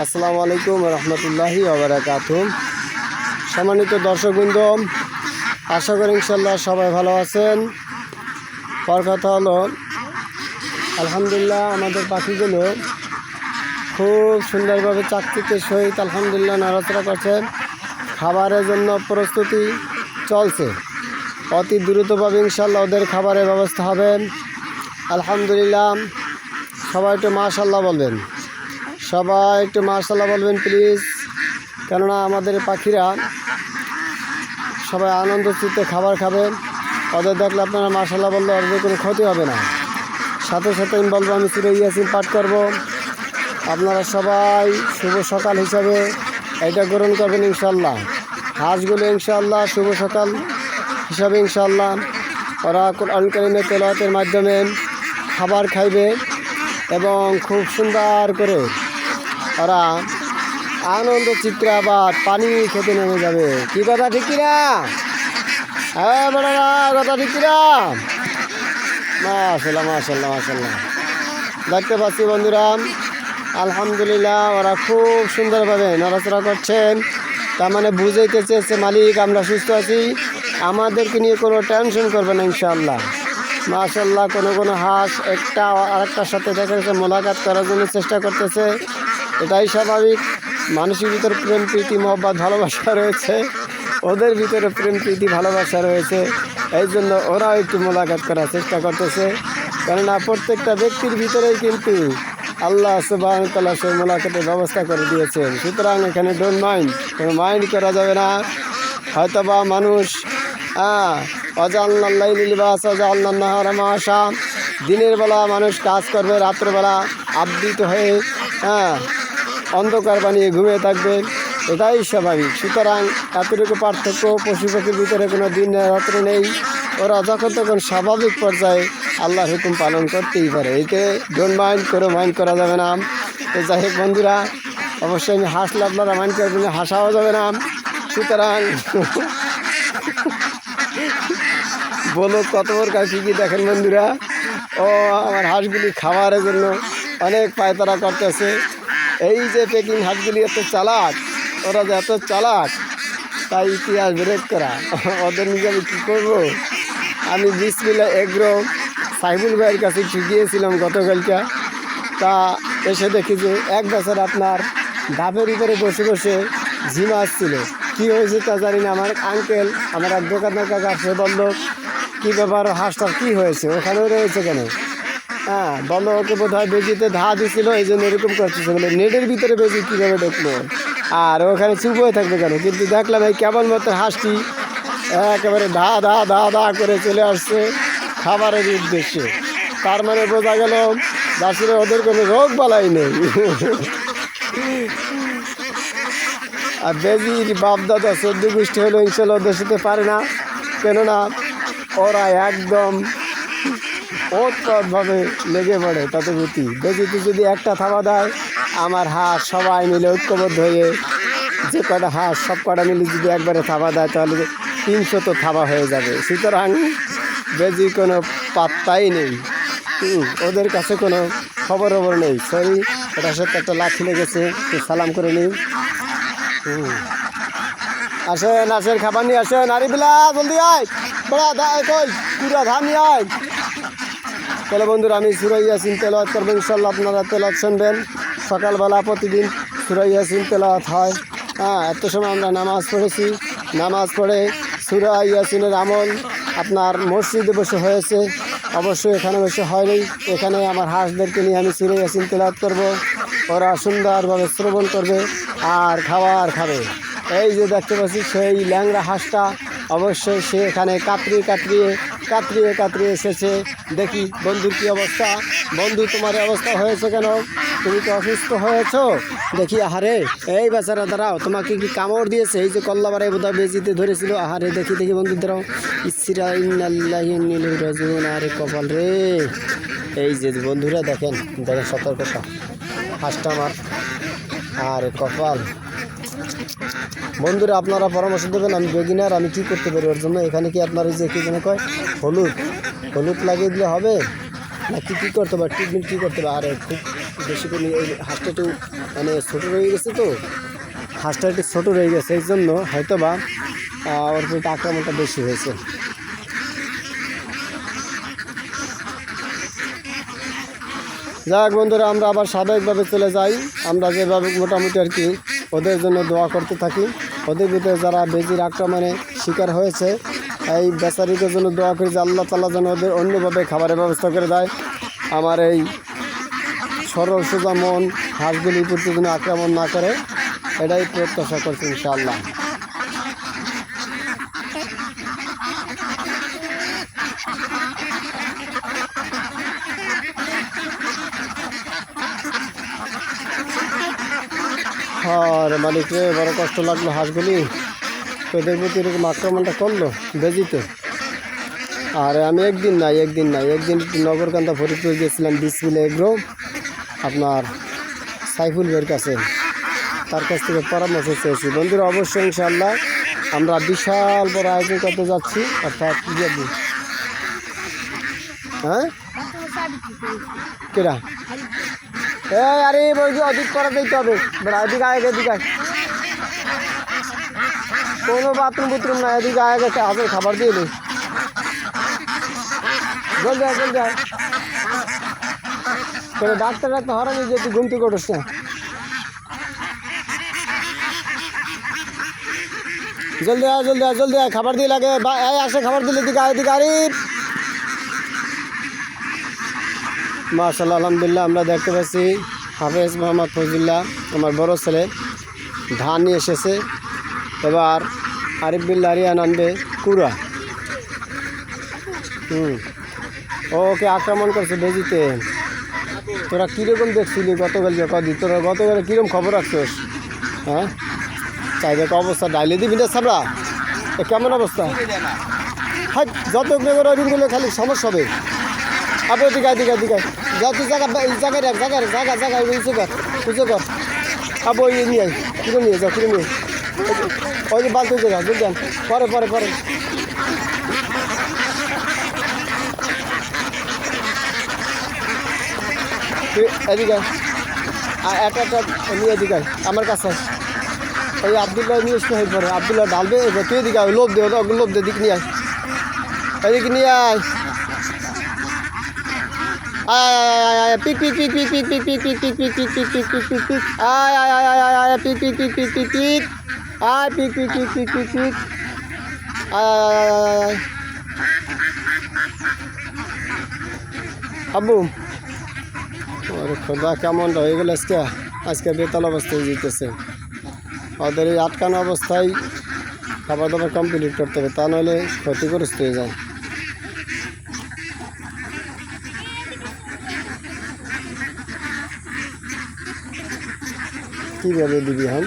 আসসালামু আলাইকুম রহমতুল্লাহি ওবারাকাতুহু। সম্মানিত দর্শকবৃন্দ, আশা করি ইনশাল্লাহ সবাই ভালো আছেন। পর কথা হলো, আলহামদুলিল্লাহ আমাদের পাখিগুলো খুব সুন্দরভাবে চাকচিক্যের সহিত আলহামদুলিল্লাহ নড়াচড়া করছেন। খাবারের জন্য প্রস্তুতি চলছে। অতি দ্রুতভাবে ইনশাল্লাহ ওদের খাবারের ব্যবস্থা হবে। আলহামদুলিল্লাহ, সবাই একটু মাশাআল্লাহ বলবেন, সবাই একটু মাশাআল্লাহ বলবেন প্লিজ। কেননা আমাদের পাখিরা সবাই আনন্দ চিত্তে খাবার খাবেন। ওদের দেখলে আপনারা মাশাআল্লাহ বললে ওদের কোনো ক্ষতি হবে না। সাথে সাথে আমি বলবো, আমি সূরা ইয়াসিন পাঠ করব। আপনারা সবাই শুভ সকাল হিসাবে এটা গ্রহণ করবেন ইনশাল্লাহ। হাঁসগুলো ইনশাল্লাহ শুভ সকাল হিসাবে ইনশাল্লাহ ওরা কোরআন কারীমের তেলাওয়াতের মাধ্যমে খাবার খাইবে এবং খুব সুন্দর করে ওরা আনন্দ চিত্রে আবার পানি খেতে নেমে যাবে। কি কথা ঠিক কিনা? হ্যাঁ বড়রা, কথা ঠিক কিনা? মাশাআল্লাহ মাশাআল্লাহ মাশাআল্লাহ। দেখতে পাচ্ছি বন্ধুরা, আলহামদুলিল্লাহ ওরা খুব সুন্দরভাবে নড়াচড়া করছেন। তার মানে বুঝাইতে চেয়েছে মালিক আমরা সুস্থ আছি, আমাদেরকে নিয়ে কোনো টেনশন করবে না ইনশাআল্লাহ। মাশাআল্লাহ, কোনো হাঁস একটা আরেকটার সাথে দেখা যাচ্ছে মোলাকাত করার জন্য চেষ্টা করতেছে। এটাই স্বাভাবিক। মানুষের ভিতরে প্রেম প্রীতি মহব্বত ভালোবাসা রয়েছে, ওদের ভিতরে প্রেম প্রীতি ভালোবাসা রয়েছে। এই জন্য ওরাও একটু মোলাকাত করার চেষ্টা করতেছে। কেননা প্রত্যেকটা ব্যক্তির ভিতরেই কিন্তু আল্লাহ সুবহানাহু ওয়া তাআলা সেই মোলাকাতের ব্যবস্থা করে দিয়েছেন। সুতরাং এখানে ডোন্ট মাইন্ড, কোনো মাইন্ড করা যাবে না। হয়তোবা মানুষ ওয়াজআলনাল লাইলা লিবাসা ওয়াজআলনান নাহারা মাআশা, দিনের বেলা মানুষ কাজ করবে, রাত্রেবেলা আবৃত হয়ে অন্ধকার বানিয়ে ঘুমিয়ে থাকবে, এটাই স্বাভাবিক। সুতরাং এতটুকু পার্থক্য, পশু পাখির ভিতরে কোনো দিন রাত্রে নেই। ওরা যখন তখন স্বাভাবিক পর্যায়ে আল্লাহর হুকুম পালন করতেই পারে। এতে ডোন্ট মাইন্ড, করে মাইন্ড করা যাবে না। তো যাই হোক বন্ধুরা, অবশ্যই আমি হাসলে আপনারা মাইন্ড করবেন, হাসাও যাবে না। সুতরাং বলো কত বড় কাছে কি দেখেন বন্ধুরা, ও আমার হাঁসগুলি খাবারের জন্য অনেক পায়তারা করতেছে। এই যে পেকিং হাঁসগুলি এত চালাক, ওরা যে এত চালাক, তাই ইতিহাস ব্রেক করা। ওদের নিয়ে আমি কী করবো? আমি বিসমিল্লাহ এগ্রো সাইফুল ভাইয়ের কাছে গিয়েছিলাম গতকালটা। তা এসে দেখি যে এক বছর আপনার ডাবের উপরে বসে বসে ঝিমা আসছিল। কী হয়েছে তা জানি না। আমার আঙ্কেল, আমার এক দোকানের কাকা, সে বলল কী ব্যাপার, হাঁসটার কী হয়েছে, ওখানেও রয়েছে কেন? বললো ওকে বোধ হয় বেজিতে ধা দিছিল, এই জন্য এরকম করতেছে। বলে নেটের ভিতরে বেজি কীভাবে ঢুকলো আর ওখানে চুপ হয়ে থাকবে কেন? কিন্তু দেখলাম এই কেমন মতো হাঁসটি একেবারে ধা ধা ধা ধা করে চলে আসছে খাবারের উদ্দেশ্যে। তার মানে বোঝা গেল আসলে ওদের কোনো রোগ বালাই নেই। আর বেজির বাপদাদা 14 গোষ্ঠী হলো ইনশাল্লাহ ওদের সাথে পারে না। কেননা ওরা একদম ওতপ্রোতভাবে লেগে পড়ে তাতে গতি। বেজিতে যদি একটা থাবা দেয়, আমার হাঁস সবাই মিলে ঐক্যবদ্ধ হয়ে যে কটা হাঁস সব কটা মিলে যদি একবারে থাবা দেয়, তাহলে 300 তো থাবা হয়ে যাবে। সুতরাং বেজি কোনো পাত্তাই নেই, ওদের কাছে কোনো খবর নেই। সরি, এটার সাথে একটা লাঠি লেগেছে, একটু সালাম করে নিই। আসেন আসেন, খাবার নিয়ে আসেন। আরিবিলা জলদি আয়, বড়া কই পুরা ধান নিয়ে আয়। তাহলে বন্ধুরা, আমি সূরা ইয়াসিন তেলাওয়াত করবো ইনশাল্লাহ। আপনারা তেলাওয়াত শুনবেন। সকালবেলা প্রতিদিন সূরা ইয়াসিন তেলাওয়াত হয়। এত সময় আমরা নামাজ পড়েছি। নামাজ পড়ে সূরা ইয়াসিনের আমল আপনার মসজিদে বসে হয়েছে, অবশ্যই এখানে বসে হয়নি। এখানে আমার হাঁসদেরকে নিয়ে আমি সূরা ইয়াসিন তেলাওয়াত করব। ওরা সুন্দরভাবে শ্রবণ করবে আর খাবার খাবে। এই যে দেখতে পাচ্ছি সেই ল্যাংড়া হাঁসটা, অবশ্যই সে এখানে কাতরিয়ে এসেছে। দেখি বন্ধুর কী অবস্থা। বন্ধু, তোমার অবস্থা হয়েছে কেন? তুমি তো অসুস্থ হয়েছো দেখি। আহারে, এই বেচারা দাঁড়াও, তোমাকে কি কামড় দিয়েছে? এই যে কল্লাবারে বোধহয় বেজিতে ধরেছিল। আহারে দেখি বন্ধু দাঁড়াও। ইসরা ইন্নাল্লাহি ওয়া ইন্না ইলাইহি রাজিউন। আরে কপাল রে। এই যে বন্ধুরা দেখেন সতর্কতা, হাঁসটা আমার, আরে কপাল। বন্ধুরা, আপনারা পরামর্শ দেবেন। আমি বেগিনার, আমি কী করতে পারি ওর জন্য? এখানে কি আপনার এই যে কী যেন কয় হলুদ লাগিয়ে দিলে হবে, না কী করতে পারে? ট্রিটমেন্ট কী করতে পারে? আরে খুব বেশি করে এই হাঁসটা একটু মানে ছোটো রয়ে গেছে, তো হাঁসটা একটু ছোটো রয়ে গেছে, এই জন্য হয়তো বা ওর প্রতি আক্রমণটা বেশি হয়েছে। যাক বন্ধুরা, আমরা আবার স্বাভাবিকভাবে চলে যাই। আমরা যেভাবে মোটামুটি আর কি ওদের জন্য দোয়া করতে থাকি। ওদের ভিতরে যারা বেজির আক্রমণে শিকার হয়েছে, এই বেচারিদের জন্য দোয়া করি যে আল্লাহ তাআলা যেন ওদের অন্যভাবে খাবারের ব্যবস্থা করে দেয়। আমার এই সরল সোজা মন হাঁসগুলি প্রতি যেন আক্রমণ না করে, এটাই প্রত্যাশা করছি ইনশাআল্লাহ। আর মালিক রে, বড় কষ্ট লাগলো হাঁসগুলি তোদের প্রতি এরকম আক্রমণটা করলো বেজিতে। আর আমি একদিন একটু নগরকান্দা ফরিদপুর গেছিলাম বিসমিল্লাহ এগ্রো, আপনার সাইফুল ভাইয়ের কাছে, তার কাছ থেকে পরামর্শ চেয়েছি। বন্ধুরা অবশ্যই ইনশাআল্লাহ আমরা বিশাল বড় আয়োজন করতে যাচ্ছি। অর্থাৎ হ্যাঁ কেরা আরে বলছি অধিক করা দিতে হবে, এদিকে আগে এদিকে কোনো বাথরুম না, এদিকে আগে হাতের খাবার দিয়ে দিই, জলদি আয় ডাক্তার হরানি যে তুই ঘুমতে করছিস না। জলদি আয় খাবার দিয়ে লাগে আসে, খাবার দিলে এদিকে আরে মাশাআল্লাহ আলহামদুলিল্লাহ। আমরা দেখতে পাচ্ছি হাফেজ মোহাম্মদ ফজিল্লাহ আমার বড় ছেলে ধান নিয়ে এসেছে। এবার আরিফ বিল্লাহ রিয়ান আনবে কুড়া। ওকে আক্রমণ করছে বেজিতে। তোরা কীরকম দেখছিলি গতকাল কদি, তোরা গতকালে কীরকম খবর রাখছোস? হ্যাঁ চাই দেখ অবস্থা ডাইলে দিবি না সাবরা, কেমন অবস্থা? হ্যাঁ যত বেগর ওইগুলো খালি সমস্যা হবে। আপনি দিকে যত জায়গা উঁচু কর আবো নিয়ে আয়, কিনে নিয়ে যাও কিনে নিয়ে ওই যে বালতি জায়গা বুঝলেন, পরে এদিকে একটা নিয়ে এদিকে আমার কাছে ওই আবদুল্লাহ নিয়ে আসতে হয়ে পরে আবদুল্লাহ ডালবে, তুই এদিকে লোভ দে দিক নিয়ে আয়, এদিকে নিয়ে আয় পিক পিক পিক পিক পিক পিক পিক পিক পিক পিক পিক পিক পিক পিক পিক পিক আয় পিক পিক পিক পিক পিক পিক আয় পিক পিক পিক পিক পিক পিক আয় আব্বু আরে খোদা কেমন হয়ে গেল আজকে বেতাল অবস্থায় যেতেছে। ওদের এই আটকানো অবস্থায় খাবার দাবার কমপ্লিট করতে হবে, তা নাহলে ক্ষতিগ্রস্ত হয়ে যায়। কীভাবে দিবি হন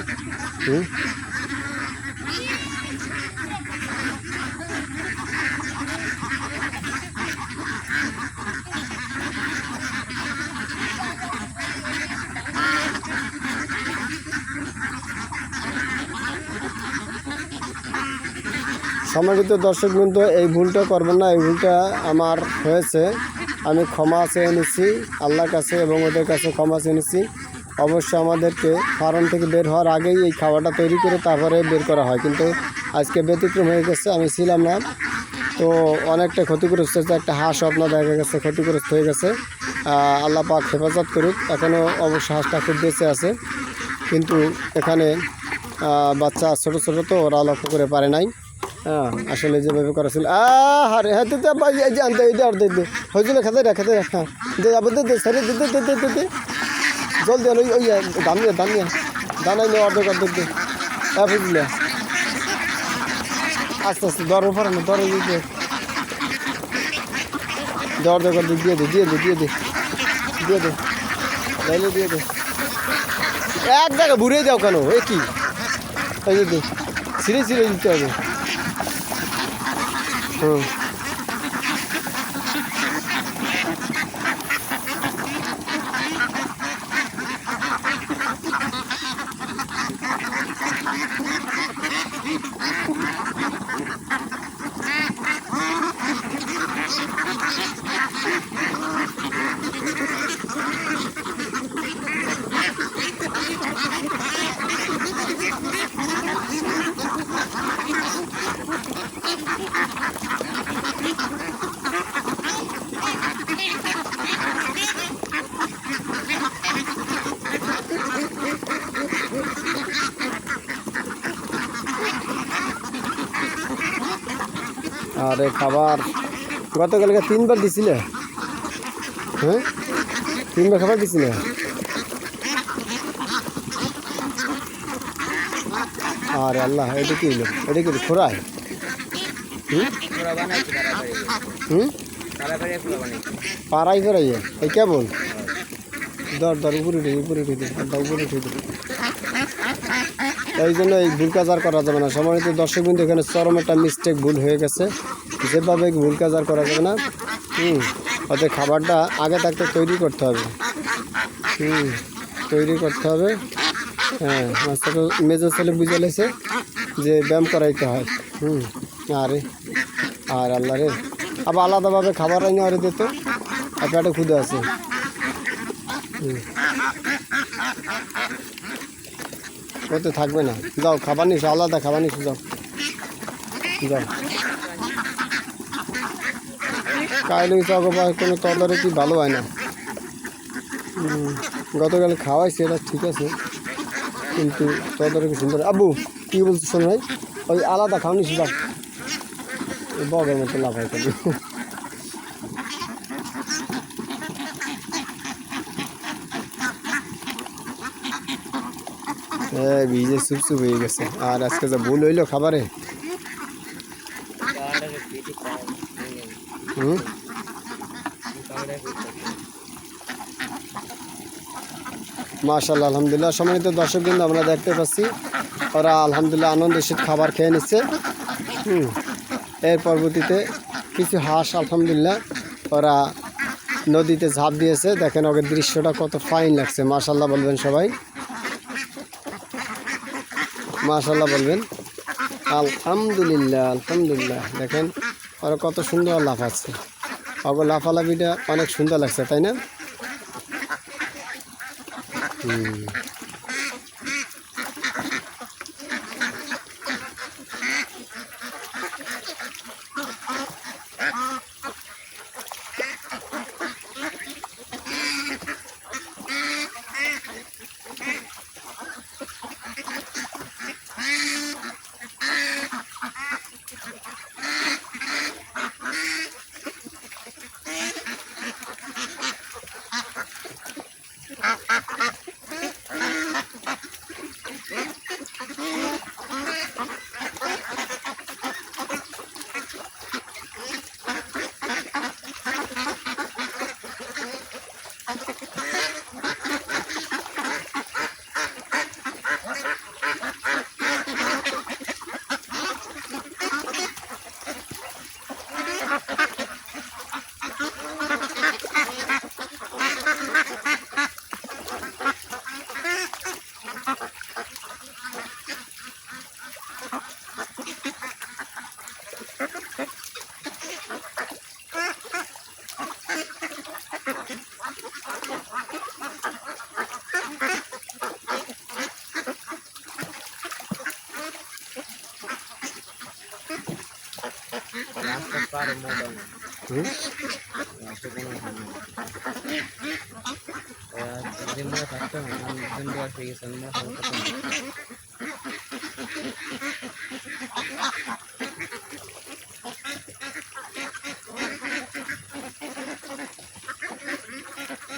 সম্মানিত দর্শকবৃন্দ, এই ভুলটা করবেন না। এই ভুলটা আমার হয়েছে, আমি ক্ষমা চেয়ে নিচ্ছি আল্লাহর কাছে এবং ওদের কাছে ক্ষমা চেয়ে নিচ্ছি। অবশ্যই আমাদেরকে ফার্ম থেকে বের হওয়ার আগেই এই খাবারটা তৈরি করে তারপরে বের করা হয়, কিন্তু আজকে ব্যতিক্রম হয়ে গেছে, আমি ছিলাম না, তো অনেকটা ক্ষতিগ্রস্ত হয়েছে। একটা হাঁস আপনার দেখা গেছে ক্ষতিগ্রস্ত হয়ে গেছে। আল্লাহ পাক হেফাজত করুক। এখনও অবশ্য হাঁসটা খুব বেঁচে আছে, কিন্তু এখানে বাচ্চা ছোটো ছোটো তো ওরা লক্ষ্য করে পারে নাই। হ্যাঁ আসলে যেভাবে করা ছিল আরে হ্যাঁ আনতে হয়েছিল খেতে রাখ হ্যাঁ দে সারি দে জলদি ওই দানাই নিয়ে অর্ধেক দে হ্যাঁ বুঝলে আস্তে আস্তে দর পরে না দরে দিতে অর্ধেক দিয়ে দে তাইলে দিয়ে দে এক জায়গায় ঘুরে যাও কেন এ কি এই যে ছিঁড়ে দিতে হবে। আরে খাবার গতকালকে 3বার দিছিলে? হ্যাঁ 3বার খাবার দিছিলে? আরে আল্লাহ, এটা কি হলো? এটা কি খোরায়? পাড়াই ফেরাইয়ে এই কেবল দর উপরে উঠে উপরে উঠে উপরে উঠে এই জন্য এই ভুল কাজ আর করা যাবে না। সম্মানিত দর্শকবৃন্দ, এখানে চরম একটা মিস্টেক ভুল হয়ে গেছে। যেভাবে ভুল কাজ আর করা যাবে না। ওদের খাবারটা আগে থাকতে তৈরি করতে হবে। তৈরি করতে হবে। হ্যাঁ, মাস্টার মেজর ছেলে বুঝে লেছে যে ব্যায়াম করাইতে হয়। আরে আর আল্লাহ রে, আবার আলাদাভাবে খাবার আইনে আরে দিত, আর পেটে ক্ষুদে আছে। ওতে থাকবে না, যাও খাবার নিস, আলাদা খাবার নিস, যাও যাও। কাইলিং চকবা কোনো তদারকি ভালো হয় না। গতকাল খাওয়াইছি, এটা ঠিক আছে, কিন্তু তদারকি সুন্দর। আব্বু কী বলছো শোন ভাই, ওই আলাদা খাওয়া নিস, যাও বগের মতো লাফাই করবি। হ্যাঁ ভিজে চুপচুপ হয়ে গেছে। আর আজকে যা ভুল হইলো খাবারে। মাশাআল্লাহ, আলহামদুলিল্লাহ। সম্মানিত দর্শকবৃন্দ, আমরা দেখতে পাচ্ছি ওরা আলহামদুলিল্লাহ আনন্দের সাথে খাবার খেয়ে নিচ্ছে। এর পরবর্তীতে কিছু হাঁস আলহামদুলিল্লাহ ওরা নদীতে ঝাঁপ দিয়েছে। দেখেন ওদের দৃশ্যটা কত ফাইন লাগছে। মাশাআল্লাহ বলবেন সবাই, মাশাআল্লাহ বলবেন। আলহামদুলিল্লাহ, আলহামদুলিল্লাহ। দেখেন ওরা কত সুন্দর লাফাচ্ছে। ওগো লাফালাফিটা অনেক সুন্দর লাগছে, তাই না?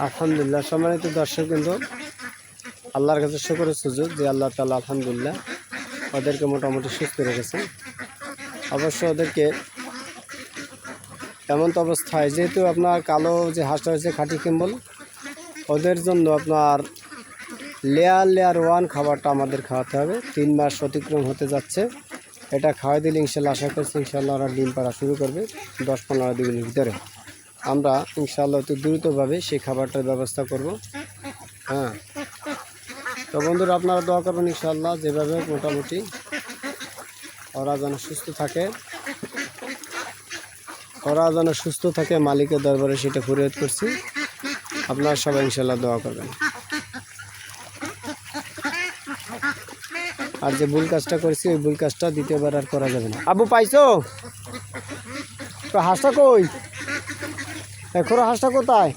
আলহামদুলিল্লাহ। সম্মানিত দর্শক, কিন্তু আল্লাহর কাছে শুকরের সুযোগ যে আল্লাহ তাআলা আলহামদুলিল্লাহ ওদেরকে মোটামুটি সুস্থ রেখেছেন। অবশ্য ওদেরকে এমন তো অবস্থায়, যেহেতু আপনার কালো যে হাঁসটা হয়েছে খাঁটি কিম্বল, ওদের জন্য আপনার লেয়ার 1 খাবারটা আমাদের খাওয়াতে হবে। 3 মাস অতিক্রম হতে যাচ্ছে। এটা খাওয়াই দিলে ইনশাল্লাহ আশা করছি ইনশাল্লাহ ওরা ডিম পাড়া শুরু করবে 10-15 দিনের ভিতরে। আমরা ইনশাআল্লাহ অতি দ্রুতভাবে সেই খাবারটার ব্যবস্থা করব। হ্যাঁ, তো বন্ধুরা আপনারা দোয়া করবেন ইনশাআল্লাহ, যেভাবে মোটামুটি ওরা যেন সুস্থ থাকে, মালিকের দরবারে সেটা ফরিয়াদ করছি। আপনারা সবাই ইনশাআল্লাহ দোয়া করবেন। আর যে ভুল কাজটা করছি ওই ভুল কাজটা দ্বিতীয়বার আর করা যাবে না। আবু পাইছো তো? হাঁসটা কই? এখন হাঁসটা কোথায়?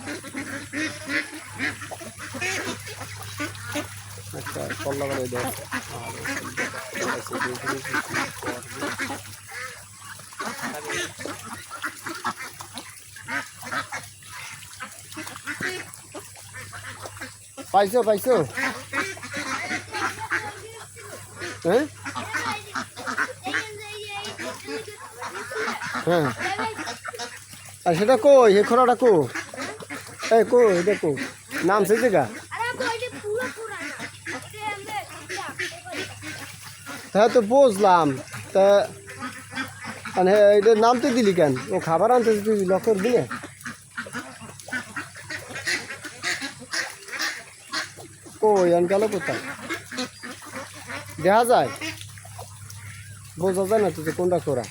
আচ্ছা, কল্লা করে দেখ। পাইছো পাইছো হ্যাঁ হ্যাঁ আর সেটা কই হে খোলাটা কো এই কো এটা কো নাম সেই জায়গা হ্যাঁ তো বুঝলাম তা মানে এটার নাম তো দিলি কেন ও খাবার আনতে তুই লক্ষ্য দিলে কই আন গেল কোথায় দেখা যায় বোঝা যায় না তুই কোনটা করা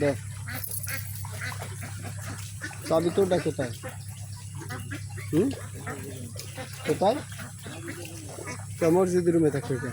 দেখ চাবি তোরটা কোথায় কোথায় তো মসজিদের রুমে থাকবে এটা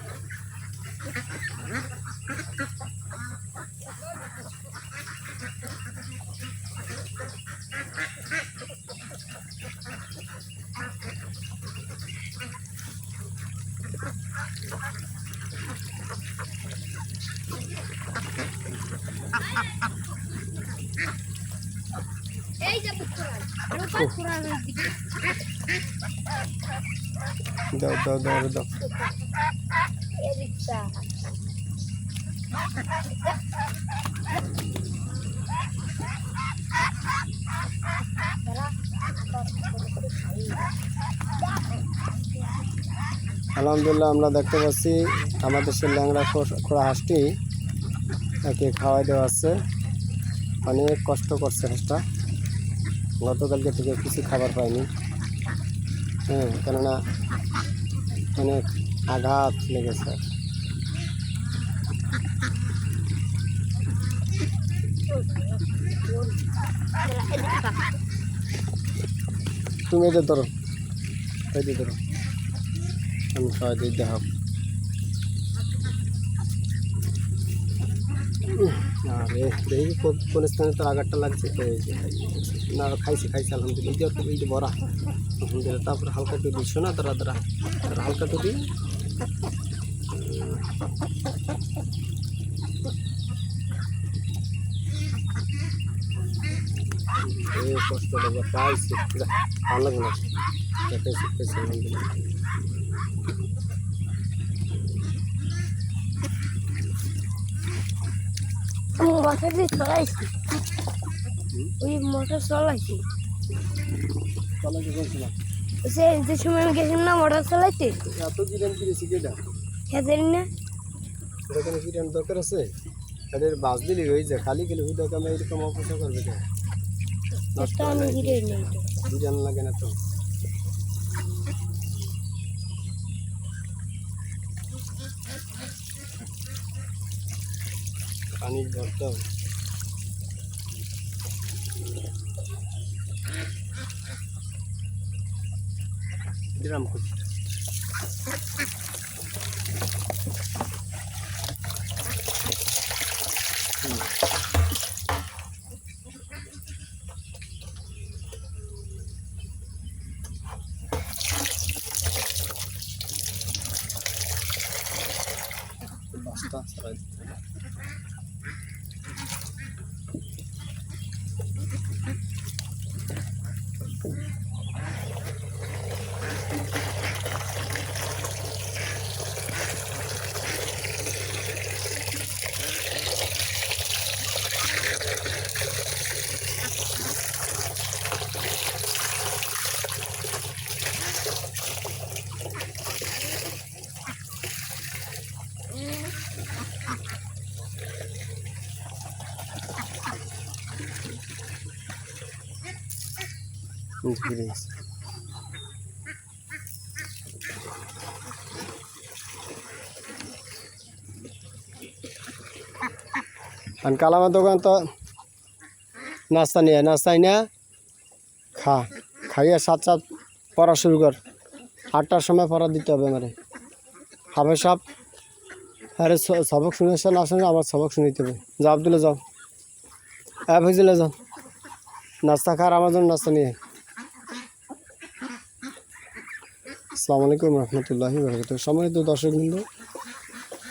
দাও দাও দাও দাও আলহামদুলিল্লাহ আমরা দেখতে পাচ্ছি আমাদের সে ল্যাংড়া খোড়া হাঁসটি তাকে খাওয়াই দেওয়া আছে অনেক কষ্ট করছে হাঁসটা গতকালকে থেকে কিছু খাবার পায়নি হ্যাঁ কেননা অনেক আঘাত লেগেছে তুমি এটা ধরো এই ধরো আমি খাওয়াই দিই দেখাব আরে দেখি কোন স্থানে তোর আঘাতটা লাগছে না খাইছি আলহামদুলিল্লাহ এই যে বড়া আলহামদুলিল্লাহ তারপরে হালকা একটু দিচ্ছ না তারা হালকা তো দিই কষ্ট লাগবে পাইছি ভালো লাগবে না শিখতেছি আলহামদুলিল্লাহ মোটর দিয়ে চলাইছি ওই মোটর চলাইছি যে সময় আমি গেছিলাম না মোটর চালাইতে এত কিরান কিনেছি কেটা খেতেন না এখানে কিরান দরকার আছে তাদের বাস দিলে হয়ে যায় খালি গেলে হুদাকে আমরা এরকম অপচয় করবে কেন নষ্ট আমি হিরে নেই কিরান লাগে না তো পানির ভরটাও গ্রাম খুঁজি বাস্তা সরাই experience. An kalama dogan to नाश्ता नहीं है नाश्ता ही ना खा खाइए साथ साथ पढ़ा शुरू कर 8টার সময় পড়া দিতে হবে আমারে হাফেজ সাহেব আরে সবক শুনেছেন আসেন আমার সবক শুনিতে হবে যাও আব্দুল্লাহ যাও ফজিলে যাও নাস্তা খাওয়ার আমার জন্য নাস্তা নিয়ে আসসালামু আলাইকুম রহমতুল্লাহি বরকাতুহু সম্মানিত দর্শকবৃন্দ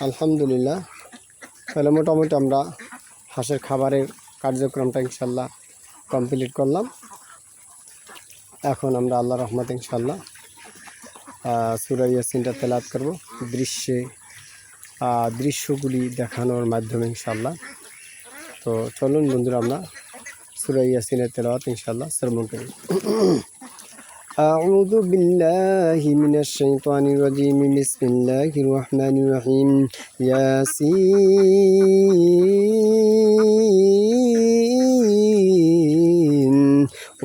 আলহামদুলিল্লাহ তাহলে মোটামুটি আমরা হাঁসের খাবারের কার্যক্রমটা ইনশাল্লাহ কমপ্লিট করলাম। এখন আমরা আল্লাহ রহমত ইনশাল্লাহ সূরা ইয়াসিনটা তেলাওয়াত করব দৃশ্যগুলি দেখানোর মাধ্যমে ইনশাল্লাহ। তো চলুন বন্ধুরা আমরা সূরা ইয়াসিনের তেলাওয়াত ইনশাল্লাহ শ্রবণ করি। أعوذ بالله من الشيطان الرجيم بسم الله الرحمن الرحيم ياسين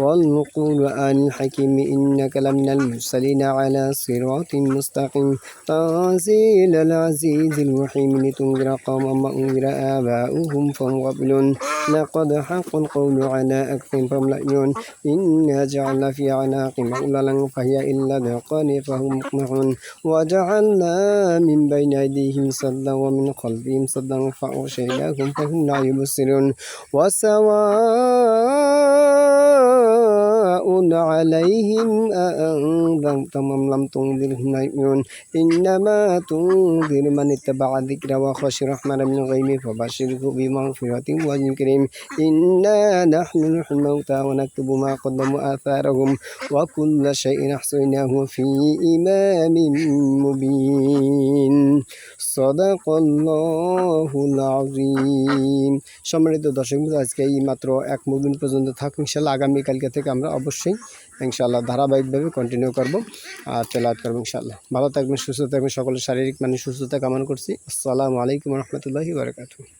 والقرآن الحكيم إنك لمن المرسلين على صراط مستقيم تنزيل العزيز الرحيم لتنذر قوما ما أنذر آباؤهم فهم غافلون لقد حق القول على أكثرهم فهم لا يؤمنون إنا جعلنا في أعناقهم أغلالا فهي إلا ذقان فهم مقمحون وجعلنا من بين أيديهم سدا ومن خلفهم سدا فأغشيناهم فهم لا يبصرون وسواء عليهم أأنذرتهم أم لم تنذرهم لا يؤمنون إنما تنذر من اتبع الذكر وخشي الرحمن بالغيب فبشره بمغفرة وأجر كريم إنا نحن نحيي الموتى ونكتب ما قدموا آثارهم وكل شيء أحصيناه في إمام مبين صدق الله العظيم। সম্মানিত দর্শক আজকে এই মাত্র 1 মুবিন পর্যন্ত থাক ইনশাআল্লাহ। আগামীকালকে থেকে আমরা অবশ্যই ইনশাআল্লাহ ধারাবাহিকভাবে কন্টিনিউ করব আর তেলাওয়াত করব ইনশাআল্লাহ। ভালো থাকবেন, সুস্থ থাকবেন, সকলের শারীরিক মানসিক সুস্থতা কামনা করছি। আসসালামু আলাইকুম রহমতুল্লাহি ওয়া বারাকাতুহু।